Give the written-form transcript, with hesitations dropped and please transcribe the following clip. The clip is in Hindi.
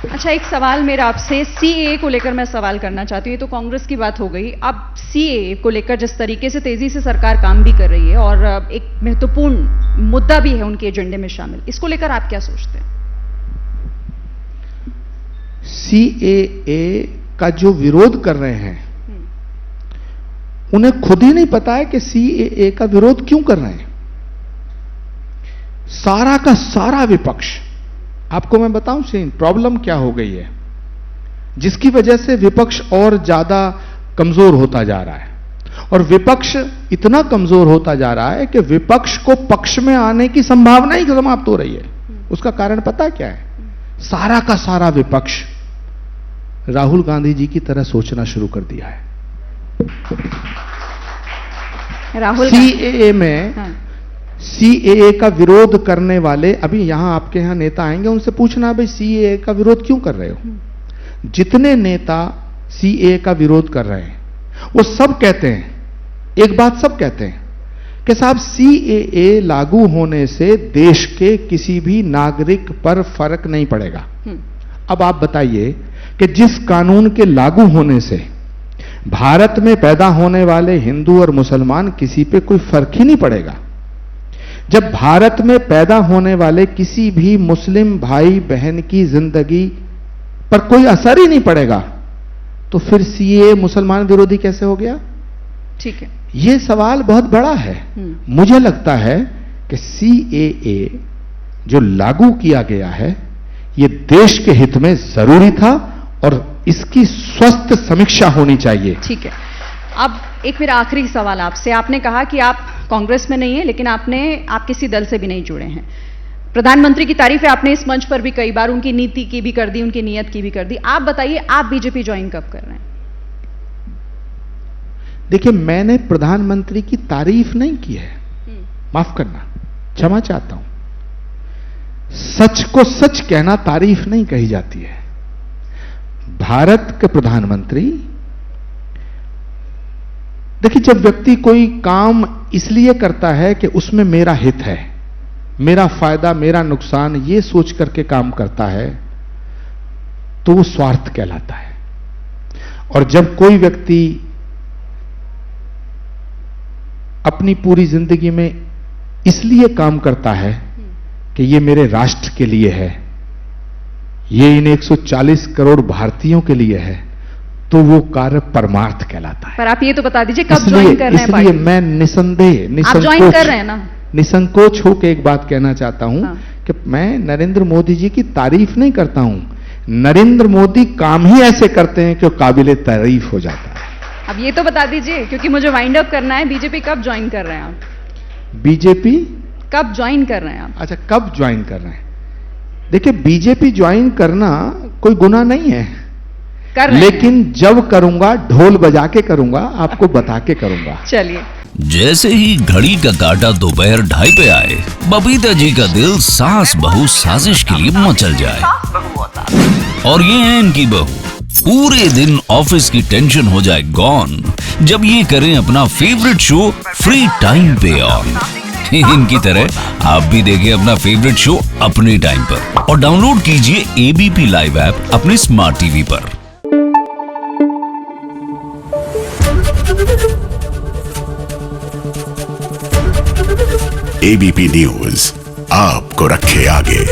अच्छा, एक सवाल मेरा आपसे सीएए को लेकर मैं सवाल करना चाहती हूँ। ये तो कांग्रेस की बात हो गई। अब सीएए को लेकर जिस तरीके से तेजी से सरकार काम भी कर रही है और एक महत्वपूर्ण मुद्दा भी है उनके एजेंडे में शामिल, इसको लेकर आप क्या सोचते हैं? सीएए का जो विरोध कर रहे हैं उन्हें खुद ही नहीं पता है कि सीएए का विरोध क्यों कर रहे हैं। सारा का सारा विपक्ष, आपको मैं बताऊं सीन प्रॉब्लम क्या हो गई है जिसकी वजह से विपक्ष और ज्यादा कमजोर होता जा रहा है। और विपक्ष इतना कमजोर होता जा रहा है कि विपक्ष को पक्ष में आने की संभावना ही समाप्त हो रही है। उसका कारण पता क्या है? सारा का सारा विपक्ष राहुल गांधी जी की तरह सोचना शुरू कर दिया है। राहुल सीएए में सीएए का विरोध करने वाले, अभी यहां आपके यहां नेता आएंगे, उनसे पूछना भाई सीएए का विरोध क्यों कर रहे हो। जितने नेता सीएए का विरोध कर रहे हैं वो सब कहते हैं, एक बात सब कहते हैं कि साहब सीएए लागू होने से देश के किसी भी नागरिक पर फर्क नहीं पड़ेगा। अब आप बताइए कि जिस कानून के लागू होने से भारत में पैदा होने वाले हिंदू और मुसलमान किसी पे कोई फर्क ही नहीं पड़ेगा, जब भारत में पैदा होने वाले किसी भी मुस्लिम भाई बहन की जिंदगी पर कोई असर ही नहीं पड़ेगा, तो फिर सीएए मुसलमान विरोधी कैसे हो गया? ठीक है, यह सवाल बहुत बड़ा है। मुझे लगता है कि सीएए जो लागू किया गया है यह देश के हित में जरूरी था और इसकी स्वस्थ समीक्षा होनी चाहिए। ठीक है, अब एक मेरा आखिरी सवाल आपसे। आपने कहा कि आप कांग्रेस में नहीं है, लेकिन आप किसी दल से भी नहीं जुड़े हैं। प्रधानमंत्री की तारीफ है आपने इस मंच पर भी कई बार, उनकी नीति की भी कर दी, उनकी नीयत की भी कर दी। आप बताइए, आप बीजेपी ज्वाइन कब कर रहे हैं? देखिए, मैंने प्रधानमंत्री की तारीफ नहीं की है, माफ करना, क्षमा चाहता हूं। सच को सच कहना तारीफ नहीं कही जाती है। भारत के प्रधानमंत्री, देखिए, जब व्यक्ति कोई काम इसलिए करता है कि उसमें मेरा हित है, मेरा फायदा, मेरा नुकसान, ये सोच करके काम करता है, तो वो स्वार्थ कहलाता है। और जब कोई व्यक्ति अपनी पूरी जिंदगी में इसलिए काम करता है कि ये मेरे राष्ट्र के लिए है, ये इन 140 करोड़ भारतीयों के लिए है, तो वो कार्य परमार्थ कहलाता है। पर आप ये तो बता दीजिए कब ज्वाइन कर रहे हैं? इसलिए मैं निसंदेह, आप ज्वाइन कर रहे हैं ना? निसंकोच होकर एक बात कहना चाहता हूं कि मैं नरेंद्र मोदी जी की तारीफ नहीं करता हूं। नरेंद्र मोदी काम ही ऐसे करते हैं कि वो काबिले तारीफ हो जाता है। अब ये तो बता दीजिए, क्योंकि मुझे वाइंड अप करना है। बीजेपी कब ज्वाइन कर रहे हैं आप? बीजेपी कब ज्वाइन कर रहे हैं आप? अच्छा, कब ज्वाइन कर रहे हैं? देखिए, बीजेपी ज्वाइन करना कोई गुनाह नहीं है, लेकिन जब करूंगा ढोल बजा के करूंगा, आपको बता के करूंगा। चलिए। जैसे ही घड़ी का काटा दोपहर 2:30 पे आए, बबीता जी का दिल सास बहू साजिश के लिए मचल जाए। और ये है इनकी बहू, पूरे दिन ऑफिस की टेंशन हो जाए गॉन जब ये करें अपना फेवरेट शो फ्री टाइम पे ऑन। इनकी तरह आप भी देखें अपना फेवरेट शो अपने टाइम पर और डाउनलोड कीजिए एबीपी लाइव ऐप अपने स्मार्ट टीवी पर। एबीपी न्यूज आपको रखे आगे।